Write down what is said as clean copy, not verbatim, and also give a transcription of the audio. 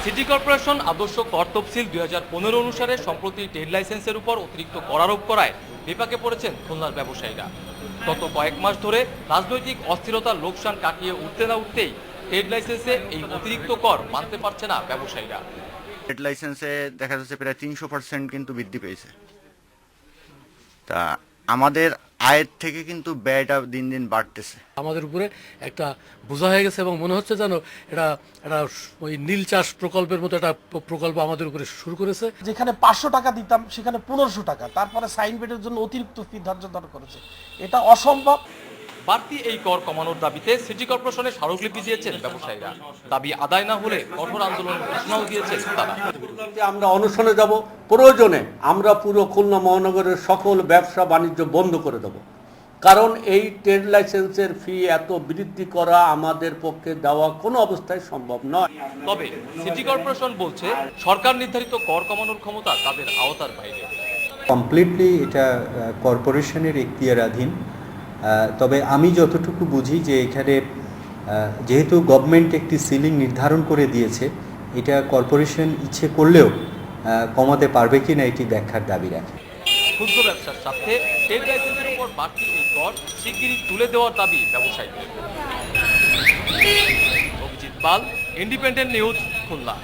City corporation আদর্শ কর তফসিল 2015 অনুসারে সম্প্রতি ট্রেড লাইসেন্সের উপর অতিরিক্ত কর আরোপ করায় বিপাকে পড়েছেন খুলনার ব্যবসায়ীরা। গত কয়েক মাস ধরে রাজনৈতিক অস্থিরতার লোকসান কাটিয়ে উঠতে না উঠতেই ট্রেড লাইসেন্সে এই অতিরিক্ত কর মানতে পারছে না ব্যবসায়ীরা। ট্রেড লাইসেন্সে দেখা যাচ্ছে প্রায় 300% কিন্তু বৃদ্ধি পেয়েছে। তা আমাদের আয়ের থেকে কিন্তু ব্যয়টা দিন দিন বাড়তেছে। আমাদের উপরে একটা বোঝা হয়ে গেছে এবং মনে হচ্ছে যেন এটা এটা ওই নীল চাষ প্রকল্পের মতো একটা প্রকল্প আমাদের উপরে শুরু করেছে। যেখানে 500 টাকা দিতাম সেখানে 1500 টাকা, তারপরে সাইন বেডের জন্য অতিরিক্ত ফি ধার্য করেছে। এটা অসম্ভব। বাড়তি এই কর কমানোর দাবিতে সিটি কর্পোরেশনে স্মারকলিপি দিয়েছেন ব্যবসায়ীরা। দাবি আদায় না হলে কঠোর আন্দোলনের ঘোষণাও দিয়েছেন তারা। আমরা অনশনে যাব, প্রয়োজনে আমরা পুরো খুলনা মহানগরের সকল ব্যবসা বাণিজ্য বন্ধ করে দেব, কারণ এই ট্রেড লাইসেন্সের ফি এত বৃদ্ধি করা আমাদের পক্ষে দেওয়া কোনো অবস্থায় সম্ভব নয়। তবে সিটি কর্পোরেশন বলছে সরকার নির্ধারিত কর কমানোর ক্ষমতা তাদের আওতার বাইরে। কমপ্লিটলি এটা কর্পোরেশনের এখতিয়ারাধীন। তবে আমি যতটুকু বুঝি যে এখানে যেহেতু গভর্নমেন্ট একটি সিলিং নির্ধারণ করে দিয়েছে, এটা কর্পোরেশন ইচ্ছে করলেও কমাতে পারবে কিনা এটি ব্যাখ্যার দাবি রাখে। ক্ষুদ্র ব্যবসার সাথে ট্রেড লাইসেন্সের উপর বাড়তি এই কর শিগগিরই তুলে দেওয়ার দাবি ব্যবসায়ীদের। অভিজিৎ পাল, ইন্ডিপেন্ডেন্ট নিউজ, খুলনা।